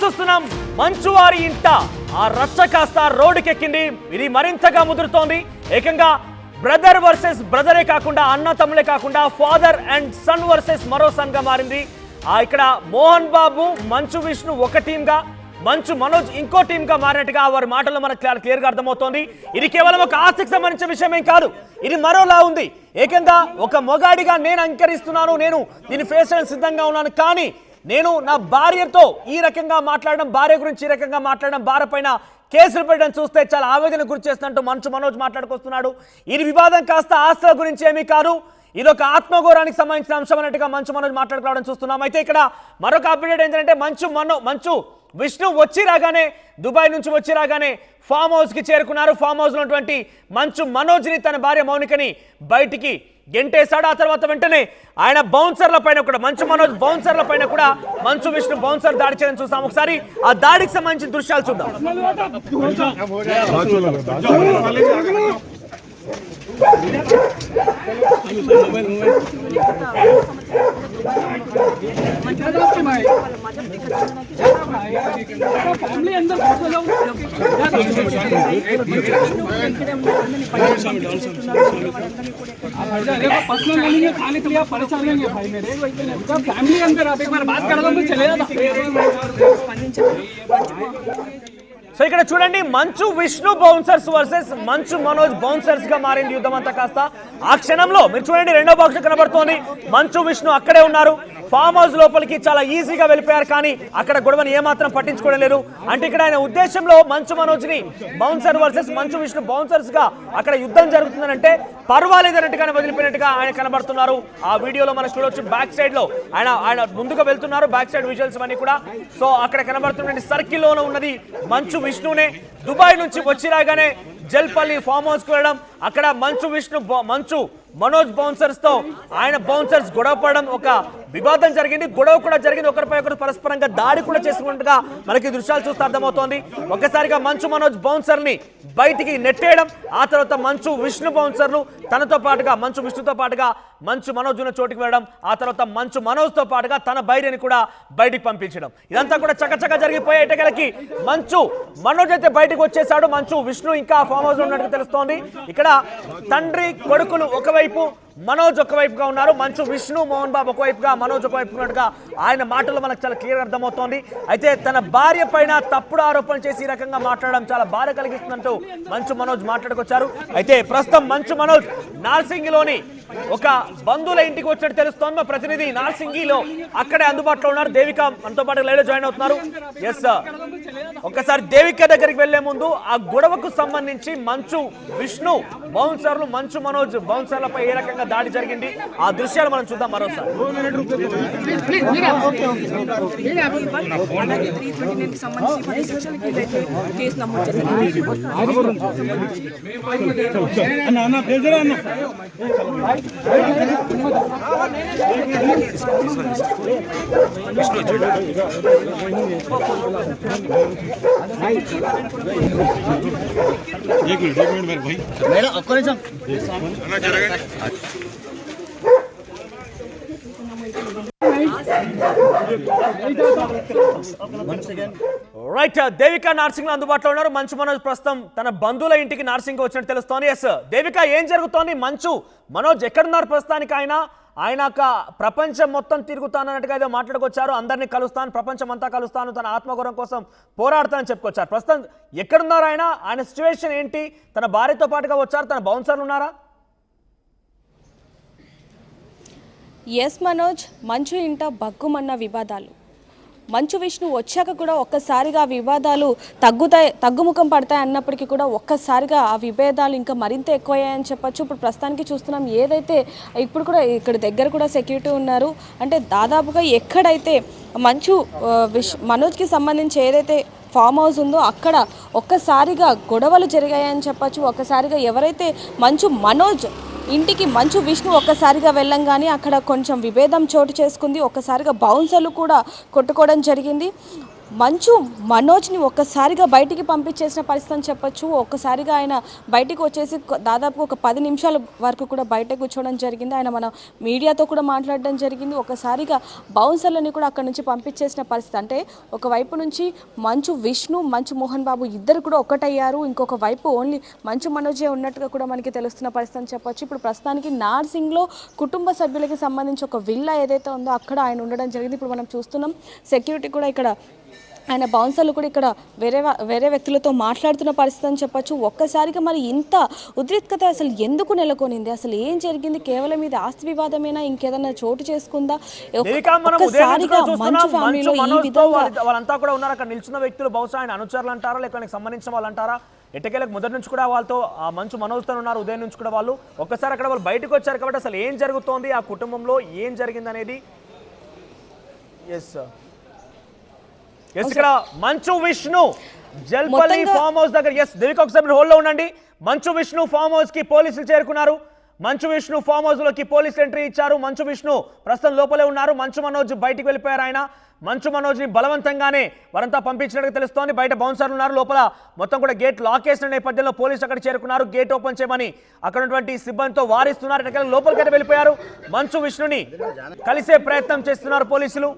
చూస్తున్నాం మంచు వారి ఇంట ఆ రచ్చ కాస్త రోడ్డుకెక్కింది. ఇది మరింతగా ముదురుతోంది. ఏకంగా బ్రదర్ వర్సెస్ బ్రదరే కాకుండా అన్న తమ్ములే కాకుండా ఫాదర్ అండ్ సన్ వర్సెస్ మరో సన్ గా మారింది. ఇక్కడ మోహన్ బాబు మంచు విష్ణు ఒక టీమ్ గా, మంచు మనోజ్ ఇంకో టీమ్ గా మారినట్టుగా వారి మాటల్లో మనకు క్లియర్ గా అర్థమవుతోంది. ఇది కేవలం ఒక ఆస్తికి సంబంధించిన విషయం ఏం కాదు, ఇది మరోలా ఉంది. ఏకంగా ఒక మొగాడిగా నేను అంకరిస్తున్నాను, నేను దీన్ని ఫేస్ చేయడానికి సిద్ధంగా ఉన్నాను, కానీ నేను నా భార్యతో ఈ రకంగా మాట్లాడడం, భార్య గురించి ఈ రకంగా మాట్లాడడం, భార్య పైన కేసులు పెట్టడం చూస్తే చాలా ఆవేదన గురి చేస్తున్నట్టు మంచు మనోజ్ మాట్లాడుకొస్తున్నాడు. ఇది వివాదం కాస్త ఆస్తుల గురించి ఏమీ కాదు, ఇదొక ఆత్మగౌరవానికి సంబంధించిన అంశం అన్నట్టుగా మంచు మనోజ్ మాట్లాడుకోవడం చూస్తున్నాం. అయితే ఇక్కడ మరొక అప్డేట్ ఏంటంటే మంచు విష్ణు వచ్చి రాగానే, దుబాయ్ నుంచి వచ్చి రాగానే ఫామ్ హౌస్కి చేరుకున్నారు. ఫామ్ హౌస్లో ఉన్నటువంటి మంచు మనోజ్ని తన భార్య మౌనికని బయటికి గెంటేశాడు. ఆ తర్వాత వెంటనే ఆయన బౌన్సర్ల పైన కూడా, మంచు మనోజ్ బౌన్సర్ల పైన కూడా మంచు విష్ణు బౌన్సర్ దాడి చేయడం చూస్తాం. ఒకసారి ఆ దాడికి సంబంధించిన దృశ్యాలు చూద్దాం. సో ఇక్కడ చూడండి, Manchu Vishnu bouncers versus Manchu Manoj bouncers గా మారింది యుద్ధం అంతా కాస్త. ఆ క్షణంలో మీరు చూడండి, రెండో బాక్స్ కనబడుతోంది, మంచు విష్ణు అక్కడే ఉన్నారు. ఫామ్ హౌస్ లోపలికి చాలా ఈజీగా వెళ్ళిపోయారు, కానీ అక్కడ గొడవని ఏమాత్రం పట్టించుకోవడం లేదు. అంటే ఇక్కడ ఆయన ఉద్దేశంలో మంచు మనోజ్ ని bouncer versus Manchu Vishnu bouncers గా అక్కడ యుద్ధం జరుగుతుందంటే పర్వాలేదన్నట్టుగానే వదిలిపోయినట్టుగా ఆయన కనబడుతున్నారు. ఆ వీడియోలో మనం చూడొచ్చు, బ్యాక్ సైడ్ లో ఆయన ముందుగా వెళ్తున్నారు, బ్యాక్ సైడ్ విజువల్స్ అన్ని కూడా. సో అక్కడ కనబడుతున్న సర్కిల్ లోనే ఉన్నది మంచు విష్ణునే. దుబాయ్ నుంచి వచ్చి రాగానే జల్పల్లి ఫామ్ హౌస్ కు వెళ్ళడం, అక్కడ మంచు మనోజ్ బౌన్సర్స్ తో ఆయన బౌన్సర్స్ గొడవ పడడం, ఒక వివాదం జరిగింది, గొడవ కూడా జరిగింది, ఒకరిపై ఒకరు పరస్పరంగా దాడి కూడా చేసుకున్నట్టుగా మనకి దృశ్యాలు చూస్తే అర్థమవుతోంది. ఒక్కసారిగా మంచు మనోజ్ బౌన్సర్ ని బయటికి నెట్టేయడం, ఆ తర్వాత మంచు విష్ణు బౌన్సర్లు తనతో పాటుగా, మంచు విష్ణుతో పాటుగా మంచు మనోజ్ ఉన్న చోటుకి వెళ్ళడం, ఆ తర్వాత మంచు మనోజ్ తో పాటుగా తన భార్యని కూడా బయటికి పంపించడం, ఇదంతా కూడా చకచక జరిగిపోయే ఎటగలకి మంచు మనోజ్ అయితే బయటకు వచ్చేసాడు. మంచు విష్ణు ఇంకా ఫామ్ హౌస్ లో ఉన్నట్టు తెలుస్తోంది. ఇక్కడ తండ్రి కొడుకులు ఒకవైపు, మనోజ్ ఒకవైపుగా ఉన్నారు. మంచు విష్ణు మోహన్ బాబు ఒకవైపుగా, మనోజ్ ఒకవైపు ఉన్నట్టుగా ఆయన మాటలు మనకు చాలా క్లియర్ అర్థమవుతోంది. అయితే తన భార్య పైన తప్పుడు ఆరోపణలు చేసి ఈ రకంగా మాట్లాడడం చాలా బాధ కలిగిస్తుందంటూ మంచు మనోజ్ మాట్లాడుకొచ్చారు. అయితే ప్రస్తుతం మంచు మనోజ్ నార్సింగిలోని ఒక బంధువుల ఇంటికి వచ్చినట్టు తెలుస్తోంది. మా ప్రతినిధి నార్సింగిలో అక్కడే అందుబాటులో ఉన్నారు. దేవిక మనతో పాటు లైవ్ లో జాయిన్ అవుతున్నారు. ఎస్, ఒక్కసారి దేవిక దగ్గరికి వెళ్లే ముందు ఆ గొడవకు సంబంధించి మంచు విష్ణు బౌన్సర్లు, మంచు మనోజ్ బౌన్సర్లపై ఏ రకంగా దాడి జరిగింది, ఆ దృశ్యాలు మనం చూద్దాం మరోసారి. एक मिनट मेरे भाई मैडम आपको नहीं రైట్, దేవిక నార్సింగ్ లో అందుబాటులో ఉన్నారు. మంచు మనోజ్ ప్రస్తుతం తన బంధువుల ఇంటికి నార్సింగ్ వచ్చినట్టు తెలుస్తోంది. ఎస్ దేవిక, ఏం జరుగుతోంది? మంచు మనోజ్ ఎక్కడున్నారు ప్రస్తుతానికి? ఆయన ప్రపంచం మొత్తం తిరుగుతానన్నట్టుగా ఏదో మాట్లాడుకొచ్చారు, అందరినీ కలుస్తాను, ప్రపంచం అంతా కలుస్తాను, తన ఆత్మగౌరవం కోసం పోరాడతానని చెప్పుకొచ్చారు. ప్రస్తుతం ఎక్కడున్నారు ఆయన సిచ్యువేషన్ ఏంటి? తన భార్యతో పాటుగా వచ్చారు, తన బౌన్సర్లు ఉన్నారా? ఎస్ మనోజ్, మంచు ఇంట బగ్గుమన్న వివాదాలు. మంచు విష్ణు వచ్చాక కూడా ఒక్కసారిగా వివాదాలు తగ్గుముఖం పడతాయి అన్నప్పటికీ కూడా ఒక్కసారిగా ఆ విభేదాలు ఇంకా మరింత ఎక్కువయ్యాయని చెప్పచ్చు. ఇప్పుడు ప్రస్తుతానికి చూస్తున్నాం, ఏదైతే ఇప్పుడు కూడా ఇక్కడ దగ్గర కూడా సెక్యూరిటీ ఉన్నారు. అంటే దాదాపుగా ఎక్కడైతే మనోజ్కి సంబంధించి ఏదైతే ఫామ్ హౌస్ ఉందో అక్కడ ఒక్కసారిగా గొడవలు జరిగాయని చెప్పచ్చు. ఒక్కసారిగా ఎవరైతే మనోజ్ ఇంటికి మంచు విష్ణు ఒక్కసారిగా వెళ్ళంగానే అక్కడ కొంచెం విభేదం చోటు చేసుకుంది. ఒక్కసారిగా బౌన్సర్లు కూడా కొట్టుకోవడం జరిగింది. మంచు మనోజ్ని ఒక్కసారిగా బయటికి పంపించేసిన పరిస్థితి అని చెప్పొచ్చు. ఒక్కసారిగా ఆయన బయటికి వచ్చేసి దాదాపు ఒక 10 నిమిషాల వరకు కూడా బయట కూర్చోవడం జరిగింది. ఆయన మన మీడియాతో కూడా మాట్లాడడం జరిగింది. ఒకసారిగా బౌన్సర్లని కూడా అక్కడ నుంచి పంపించేసిన పరిస్థితి. అంటే ఒకవైపు నుంచి మంచు విష్ణు, మంచు మోహన్ బాబు ఇద్దరు కూడా ఒకటయ్యారు. ఇంకొక వైపు ఓన్లీ మంచు మనోజే ఉన్నట్టుగా కూడా మనకి తెలుస్తున్న పరిస్థితి అని చెప్పొచ్చు. ఇప్పుడు ప్రస్తుతానికి నార్సింగ్లో కుటుంబ సభ్యులకి సంబంధించి ఒక విల్లా ఏదైతే ఉందో అక్కడ ఆయన ఉండడం జరిగింది. ఇప్పుడు మనం చూస్తున్నాం సెక్యూరిటీ కూడా ఇక్కడ, ఆయన బౌన్సర్లు కూడా ఇక్కడ వేరే వ్యక్తులతో మాట్లాడుతున్న పరిస్థితి అని చెప్పొచ్చు. ఒక్కసారిగా మరి ఇంత ఉద్రిక్తత అసలు ఎందుకు నెలకొనింది, అసలు ఏం జరిగింది, కేవలం ఇది ఆస్తి వివాదమేనా, ఇంకేదైనా చోటు చేసుకుందా? ఒక్కసారిగా మంచు ఫ్యామిలీలో ఈ విధంగా వాళ్ళంతా కూడా ఉన్నారు. అక్కడ నిల్చున్న వ్యక్తులు బహుశా ఆయన అనుచరులు అంటారా, లేక సంబంధించిన వాళ్ళు అంటారా? ఎట్టకేలకు మొదటి నుంచి కూడా వాళ్ళతో ఆ మంచు మనోజ్తో ఉన్నారు. ఉదయం నుంచి కూడా వాళ్ళు ఒక్కసారి అక్కడ వాళ్ళు బయటకు వచ్చారు కాబట్టి అసలు ఏం జరుగుతోంది, ఆ కుటుంబంలో ఏం జరిగింది అనేది. ఇక్కడ మంచు విష్ణు జల్పల్లి ఫామ్ హౌస్ దగ్గర దేవిక ఒకసారి హోల్డ్ లో ఉండండి. మంచు విష్ణు ఫామ్ హౌస్ కి పోలీసులు చేరుకున్నారు. మంచు విష్ణు ఫామ్ హౌస్ లోకి పోలీసులు ఎంట్రీ ఇచ్చారు. మంచు విష్ణు ప్రస్తుతం లోపలే ఉన్నారు. మంచు మనోజ్ బయటికి వెళ్ళిపోయారు. ఆయన మంచు మనోజ్ ని బలవంతంగానే వారంతా పంపించినట్టు తెలుస్తోంది. బయట బౌన్సర్లు ఉన్నారు. లోపల మొత్తం కూడా గేట్ లాక్ చేసిన నేపథ్యంలో పోలీసులు అక్కడ చేరుకున్నారు. గేట్ ఓపెన్ చేయమని అక్కడ ఉన్నటువంటి సిబ్బందితో వారిస్తున్నారు. లోపలికి వెళ్ళిపోయారు. మంచు విష్ణుని కలిసే ప్రయత్నం చేస్తున్నారు పోలీసులు.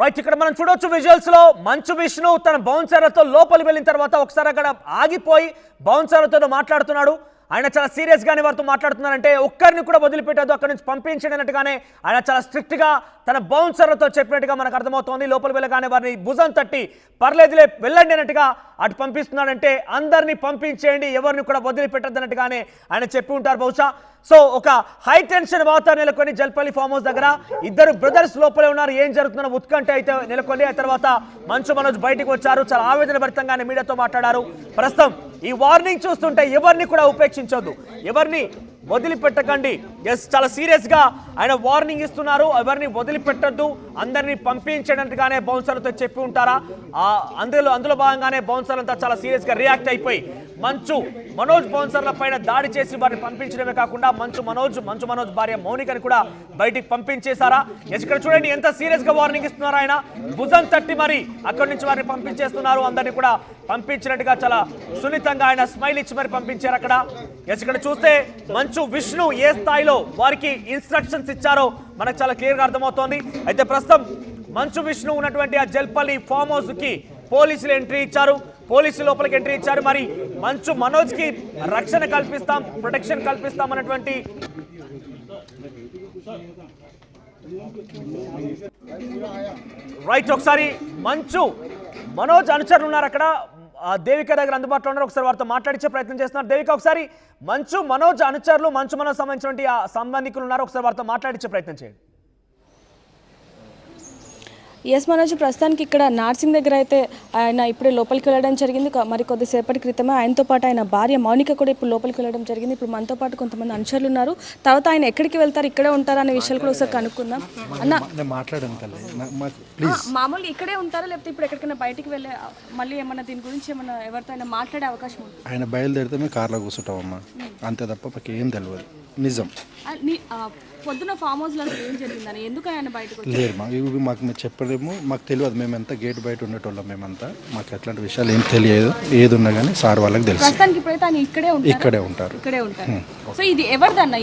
రైట్, ఇక్కడ మనం చూడొచ్చు విజువల్స్ లో మంచు విష్ణు తన బౌన్సర్లతో లోపలికి వెళ్ళిన తర్వాత ఒకసారి అక్కడ ఆగిపోయి బౌన్సర్లతో మాట్లాడుతున్నాడు. ఆయన చాలా సీరియస్ గానే వారితో మాట్లాడుతున్నారంటే ఒక్కరిని కూడా వదిలిపెట్టదు, అక్కడి నుంచి పంపించండి అన్నట్టుగానే ఆయన చాలా స్ట్రిక్ట్ గా తన బౌన్సర్లతో చెప్పినట్టుగా మనకు అర్థమవుతోంది. లోపలికి వెళ్ళగానే వారిని భుజం తట్టి పర్లేదులే వెళ్ళండి అన్నట్టుగా అటు పంపిస్తున్నాడంటే అందరినీ పంపించేయండి, ఎవరిని కూడా వదిలిపెట్టద్దు అన్నట్టుగానే ఆయన చెప్పి ఉంటారు బహుశా. సో ఒక హై టెన్షన్ వాతావరణం నెలకొని జల్పల్లి ఫామ్ హౌస్ దగ్గర ఇద్దరు బ్రదర్స్ లోపలే ఉన్నారు. ఏం జరుగుతున్న ఉత్కంఠ అయితే నెలకొని ఆ తర్వాత మంచు మనోజ్ బయటకు వచ్చారు. చాలా ఆవేదన భరితంగానే మీడియాతో మాట్లాడారు. ప్రస్తుతం ఈ వార్నింగ్ చూస్తుంటే ఎవరిని కూడా ఉపేక్షించొద్దు, ఎవరిని వదిలిపెట్టకండి. చాలా సీరియస్ గా ఆయన వార్నింగ్ ఇస్తున్నారు. ఎవరిని వదిలిపెట్టద్దు, అందరినీ పంపించేటట్టుగానే బౌన్సర్లతో చెప్పి ఉంటారా. అందులో భాగంగానే బౌన్సర్ అంతా చాలా సీరియస్ గా రియాక్ట్ అయిపోయి మంచు మనోజ్ బౌన్సర్ల పైన దాడి చేసి వారిని పంపించడమే కాకుండా మంచు మనోజ్ భార్య మౌనికని కూడా బయటికి పంపించేశారా. ఇక్కడ చూడండి ఎంత సీరియస్ గా వార్నింగ్ ఇస్తున్నారు. ఆయన భుజం తట్టి మరి అక్కడి నుంచి వారిని పంపించేస్తున్నారు. అందరినీ కూడా పంపించినట్టుగా చాలా సున్నితంగా ఆయన స్మైల్ ఇచ్చి మరి పంపించారు. అక్కడ ఇక్కడ చూస్తే మంచు విష్ణు ఏ స్థాయిలో వారికి ఇన్స్ట్రక్షన్స్ ఇచ్చారో మనకు చాలా క్లియర్ గా అర్థమవుతోంది. అయితే ప్రస్తుతం మంచు విష్ణు ఉన్నటువంటి ఆ జల్పల్లి ఫామ్ హౌస్ కి పోలీసులు ఎంట్రీ ఇచ్చారు. పోలీసులు లోపలికి ఎంట్రీ ఇచ్చారు. మరి మంచు మనోజ్ కి రక్షణ కల్పిస్తాం, ప్రొటెక్షన్ కల్పిస్తాం అన్నటువంటి రైట్. ఒకసారి మంచు మనోజ్ అనుచరులు ఉన్నారు అక్కడ, దేవిక దగ్గర అందుబాటులో ఉన్నారు. ఒకసారి వారితో మాట్లాడించే ప్రయత్నం చేస్తున్నారు. దేవిక, ఒకసారి మంచు మనోజ్ అనుచరులు, మంచు మనోజ్ సంబంధించినటువంటి ఆ సంబంధికులు ఉన్నారు, ఒకసారి వారితో మాట్లాడించే ప్రయత్నం చేయండి. ఎస్ మనోజ్, ప్రస్తుతానికి ఇక్కడ నార్సింగ్ దగ్గర అయితే ఆయన ఇప్పుడే లోపలికి వెళ్ళడం జరిగింది. మరి కొద్దిసేపటి క్రితమే ఆయనతో పాటు ఆయన భార్య మౌనిక కూడా ఇప్పుడు లోపలికి వెళ్ళడం జరిగింది. ఇప్పుడు మనతో పాటు కొంతమంది అనుచరులు ఉన్నారు. తర్వాత ఆయన ఎక్కడికి వెళ్తారు, ఇక్కడే ఉంటారా అనే విషయాలు కూడా ఒకసారి కనుక్కుందాం. అన్న, మామూలుగా ఇక్కడే ఉంటారా లేకపోతే ఇప్పుడు ఎక్కడికైనా బయటికి వెళ్ళే మళ్ళీ ఏమన్నా దీని గురించి ఏమన్నా ఎవరితో అయినా మాట్లాడే అవకాశం ఉంది? ఆయన బయలుదేరితే మేము కార్లో కూర్చుంటామమ్మా, అంతే తప్ప మాకు ఏం తెలియదు. నిజం పొద్దున ఫామ్ హౌస్ లో ఏం జరిగిందని ఎందుకు ఆయన బయటకు లేదు ఇవి మాకు మేము చెప్పలేము, మాకు తెలియదు. మేమంతా గేట్ బయట ఉండేటోళ్ళం, మేమంతా మాకు అట్లాంటి విషయాలు ఏం తెలియదు. ఏది ఉన్నా కానీ సార్ వాళ్ళకి తెలుసు. ప్రస్తుతానికి ఇప్పుడైతే ఆయన ఇక్కడే ఉంటారు. సో ఇది ఎవరిదన్న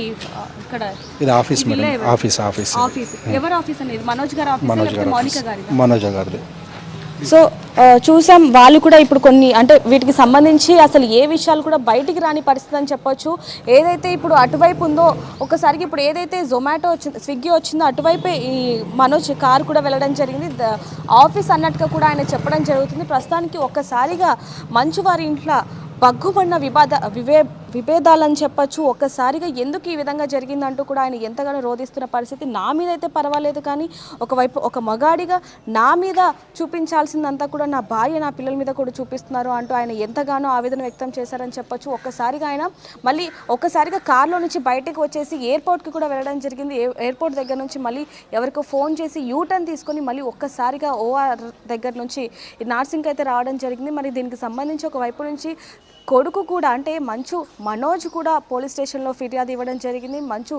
ఇక్కడ? ఇది ఆఫీస్ మేడం, ఆఫీస్. ఎవరు ఆఫీస్ అనేది? మనోజ్ గారి ఆఫీస్, మౌనిక గారి? మనోజ్ గారిది. సో చూసాం, వాళ్ళు కూడా ఇప్పుడు కొన్ని అంటే వీటికి సంబంధించి అసలు ఏ విషయాలు కూడా బయటికి రాని పరిస్థితి అని చెప్పొచ్చు. ఏదైతే ఇప్పుడు అటువైపు ఉందో ఒకసారికి ఇప్పుడు ఏదైతే జొమాటో వచ్చిందో, స్విగ్గీ వచ్చిందో అటువైపే ఈ మనోజ్ కారు కూడా వెళ్ళడం జరిగింది. ఆఫీస్ అన్నట్టుగా కూడా ఆయన చెప్పడం జరుగుతుంది. ప్రస్తుతానికి ఒక్కసారిగా మంచు వారి ఇంట్లో బగ్గుమన్న విభేదాలని చెప్పచ్చు. ఒక్కసారిగా ఎందుకు ఈ విధంగా జరిగిందంటూ కూడా ఆయన ఎంతగానో రోధిస్తున్న పరిస్థితి. నా మీద అయితే పర్వాలేదు, కానీ ఒకవైపు ఒక మగాడిగా నా మీద చూపించాల్సిందంతా కూడా నా భార్య నా పిల్లల మీద కూడా చూపిస్తున్నారు అంటూ ఆయన ఎంతగానో ఆవేదన వ్యక్తం చేశారని చెప్పొచ్చు. ఒక్కసారిగా ఆయన మళ్ళీ ఒక్కసారిగా కారులో నుంచి బయటకు వచ్చేసి ఎయిర్పోర్ట్కి కూడా వెళ్ళడం జరిగింది. ఎయిర్పోర్ట్ దగ్గర నుంచి మళ్ళీ ఎవరికో ఫోన్ చేసి యూటర్న్ తీసుకొని మళ్ళీ ఒక్కసారిగా ఓఆర్ దగ్గర నుంచి నార్సింగ్ అయితే రావడం జరిగింది. మరి దీనికి సంబంధించి ఒకవైపు నుంచి కొడుకు కూడా అంటే మంచు మనోజ్ కూడా పోలీస్ స్టేషన్లో ఫిర్యాదు ఇవ్వడం జరిగింది. మంచు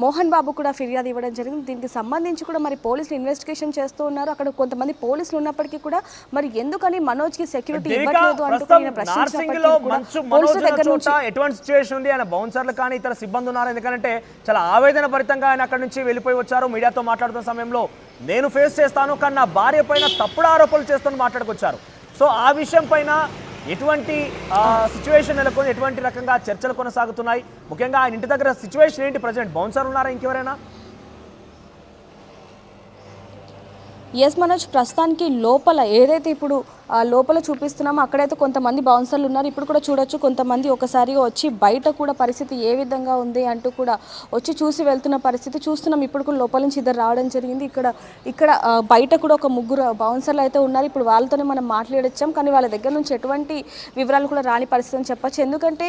మోహన్ బాబు కూడా ఫిర్యాదు ఇవ్వడం జరిగింది. దీనికి సంబంధించి కూడా మరి పోలీసులు ఇన్వెస్టిగేషన్ చేస్తూ ఉన్నారు. అక్కడ కొంతమంది పోలీసులు ఉన్నప్పటికీ కూడా మరి ఎందుకని మనోజ్కి సెక్యూరిటీ ఇవ్వట్లేదు అంటూ పోలీసుల దగ్గర నుంచి ఎటువంటి సిచ్యువేషన్ ఉంది, ఆయన బౌన్సర్లు కానీ ఇతర సిబ్బంది ఉన్నారు. ఎందుకంటే చాలా ఆవేదన భరితంగా ఆయన అక్కడ నుంచి వెళ్ళిపోయి వచ్చారు. మీడియాతో మాట్లాడుతున్న సమయంలో నేను ఫేస్ చేస్తాను, కానీ నా భార్య పైన తప్పుడు ఆరోపణలు చేస్తాను మాట్లాడుకొచ్చారు. సో ఆ విషయం పైన ఎటువంటి సిచ్యువేషన్ నెలకొని ఎటువంటి రకంగా చర్చలు కొనసాగుతున్నాయి, ముఖ్యంగా ఆయన ఇంటి దగ్గర సిచ్యువేషన్ ఏంటి? ప్రజెంట్ బౌన్సర్ ఉన్నారా, ఇంకెవరైనా? ఎస్ మనోజ్, ప్రస్తుతానికి లోపల ఏదైతే ఇప్పుడు లోపల చూపిస్తున్నామో అక్కడైతే కొంతమంది బౌన్సర్లు ఉన్నారు. ఇప్పుడు కూడా చూడొచ్చు, కొంతమంది ఒకసారిగా వచ్చి బయట కూడా పరిస్థితి ఏ విధంగా ఉంది అంటూ కూడా వచ్చి చూసి వెళ్తున్న పరిస్థితి చూస్తున్నాం. ఇప్పుడు కూడా లోపల నుంచి ఇద్దరు రావడం జరిగింది. ఇక్కడ బయట కూడా ఒక ముగ్గురు బౌన్సర్లు అయితే ఉన్నారు. ఇప్పుడు వాళ్ళతోనే మనం మాట్లాడొచ్చాం, కానీ వాళ్ళ దగ్గర నుంచి ఎటువంటి వివరాలు కూడా రాని పరిస్థితి అని చెప్పచ్చు. ఎందుకంటే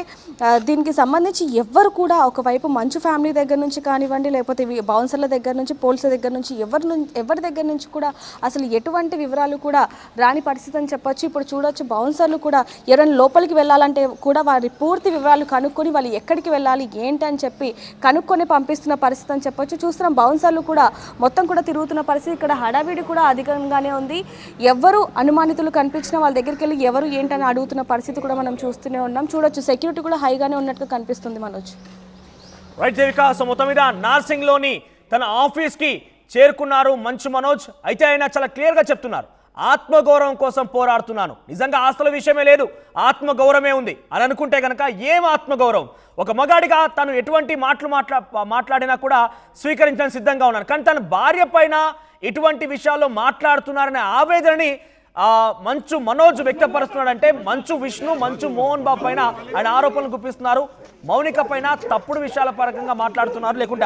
దీనికి సంబంధించి ఎవ్వరు కూడా ఒకవైపు మంచు ఫ్యామిలీ దగ్గర నుంచి కానివ్వండి, లేకపోతే బౌన్సర్ల దగ్గర నుంచి, పోలీసుల దగ్గర నుంచి ఎవరి దగ్గర నుంచి కూడా అసలు ఎటువంటి వివరాలు కూడా రాని పరిస్థితి అని చెప్పొచ్చు. ఇప్పుడు చూడొచ్చు, బౌన్సర్లు కూడా ఎవరైనా లోపలికి వెళ్ళాలంటే కూడా వారి పూర్తి వివరాలు కనుక్కొని వాళ్ళు ఎక్కడికి వెళ్ళాలి ఏంటి అని చెప్పి కనుక్కొని పంపిస్తున్న పరిస్థితి అని చెప్పొచ్చు. చూస్తున్నాం బౌన్సర్లు కూడా మొత్తం కూడా తిరుగుతున్న పరిస్థితి. ఇక్కడ హడావిడి కూడా అధికంగానే ఉంది. ఎవరు అనుమానితులు కనిపించినా వాళ్ళ దగ్గరికి వెళ్ళి ఎవరు ఏంటని అడుగుతున్న పరిస్థితి కూడా మనం చూస్తూనే ఉన్నాం. చూడొచ్చు, సెక్యూరిటీ కూడా హైగానే ఉన్నట్టుగా కనిపిస్తుంది మనోజ్. రైట్ దేవిక, సో మొత్తం మీద నార్సింగ్లోని తన ఆఫీస్కి చేరుకున్నారు మంచు మనోజ్. అయితే ఆయన చాలా క్లియర్గా చెప్తున్నారు, ఆత్మగౌరవం కోసం పోరాడుతున్నాను, నిజంగా ఆస్తుల విషయమే లేదు, ఆత్మగౌరవమే ఉంది అని అనుకుంటే కనుక ఏం ఆత్మగౌరవం? ఒక మగాడిగా తను ఎటువంటి మాట్లాడినా కూడా స్వీకరించడానికి సిద్ధంగా ఉన్నాను, కానీ తన భార్య పైన ఇటువంటి విషయాల్లో మాట్లాడుతున్నారనే ఆవేదనని మంచు మనోజ్ వ్యక్తపరుస్తున్నాడంటే మంచు విష్ణు, మంచు మోహన్ బాబు పైన ఆయన ఆరోపణలు గుప్పిస్తున్నారు. మౌనిక పైన తప్పుడు విషయాల పరంగా మాట్లాడుతున్నారు, లేకుంటే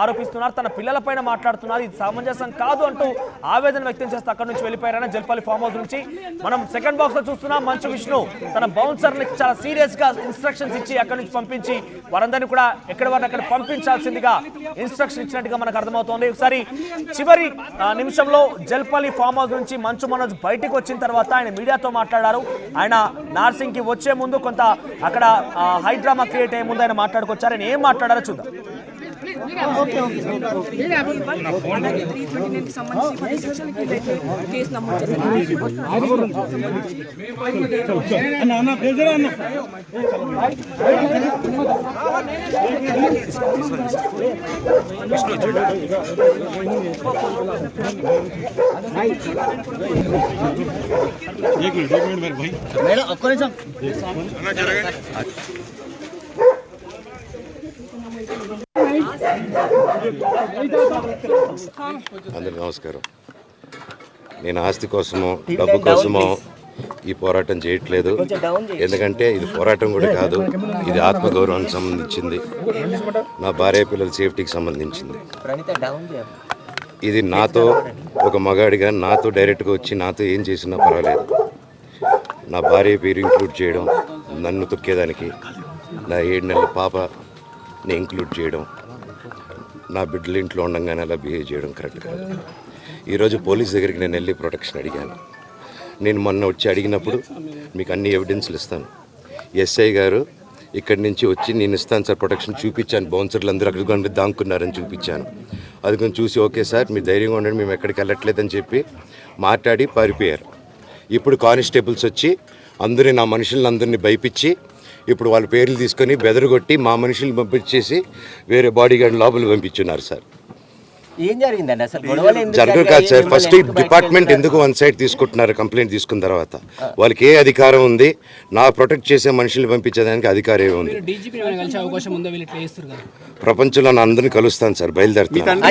ఆరోపిస్తున్నారు, తన పిల్లల పైన మాట్లాడుతున్నారు. ఇది సమంజసం కాదు అంటూ ఆవేదన వ్యక్తం చేస్తే అక్కడ నుంచి వెళ్ళిపోయారని జల్పల్లి ఫామ్ హౌస్ నుంచి మనం సెకండ్ బాక్స్ లో చూస్తున్నాం. మంచు విష్ణు తన బౌన్సర్ని చాలా సీరియస్ గా ఇన్స్ట్రక్షన్స్ ఇచ్చి అక్కడ నుంచి పంపించి వారందరినీ కూడా ఎక్కడ వారిని అక్కడ పంపించాల్సిందిగా ఇన్స్ట్రక్షన్ ఇచ్చినట్టుగా మనకు అర్థమవుతోంది. ఒకసారి చివరి నిమిషంలో జల్పల్లి ఫామ్ హౌస్ నుంచి మంచు మనోజ్ బయటికి వచ్చిన తర్వాత ఆయన మీడియాతో మాట్లాడారు. ఆయన నార్సింగ్ కి వచ్చే ముందు కొంత అక్కడ హైడ్రామా క్రియేట్ అయ్యే ముందు ఆయన మాట్లాడుకొచ్చారు. ఆయన ఏం మాట్లాడారో చూద్దాం. एक मिनट मेरे भाई మేడం ఒక్క నిమిషం. అందరికీ నమస్కారం. నేను ఆస్తి కోసమో డబ్బు కోసమో ఈ పోరాటం చేయట్లేదు. ఎందుకంటే ఇది పోరాటం కూడా కాదు, ఇది ఆత్మగౌరవానికి సంబంధించింది, నా భార్య పిల్లల సేఫ్టీకి సంబంధించింది. ఇది నాతో ఒక మగాడిగా నాతో డైరెక్ట్గా వచ్చి నాతో ఏం చేసినా పర్వాలేదు. నా భార్య పేరు ఇంక్లూడ్ చేయడం, నన్ను తొక్కేదానికి, నా 7 నెలల పాపని ఇంక్లూడ్ చేయడం, నా బిడ్డలు ఇంట్లో ఉండగానే అలా బిహేవ్ చేయడం కరెక్ట్ కాదు. ఈరోజు పోలీస్ దగ్గరికి నేను వెళ్ళి ప్రొటెక్షన్ అడిగాను. నేను మొన్న వచ్చి అడిగినప్పుడు మీకు అన్ని ఎవిడెన్స్లు ఇస్తాను, ఎస్ఐ గారు ఇక్కడి నుంచి వచ్చి నేను ఇస్తాను సార్ ప్రొటెక్షన్ చూపించాను, బౌన్సర్లు అందరూ అక్కడ దాక్కున్నారని చూపించాను. అది కొంచెం చూసి ఓకే సార్ మీరు ధైర్యంగా ఉండండి మేము ఎక్కడికి వెళ్ళట్లేదని చెప్పి మాట్లాడి పారిపోయారు. ఇప్పుడు కానిస్టేబుల్స్ వచ్చి అందరూ నా మనుషులను అందరినీ భయపించి ఇప్పుడు వాళ్ళ పేర్లు తీసుకొని బెదరగొట్టి మా మనుషులు పంపించేసి వేరే బాడీ గార్డ్ లోపల పంపించున్నారు సార్. ఏం జరిగిందండి అసలు? గొడవలు ఎందుకు జరగదు కాదు సార్. ఫస్ట్ ఈ డిపార్ట్మెంట్ ఎందుకు వన్ సైడ్ తీసుకుంటున్నారు? కంప్లైంట్ తీసుకున్న తర్వాత వాళ్ళకి ఏ అధికారం ఉంది? నా ప్రొటెక్ట్ చేసే మనుషుల్ని పంపించేదానికి అధికారం ఉంది? ప్రపంచంలో నా అందరినీ కలుస్తాను సార్, బయలుదేరుతాను.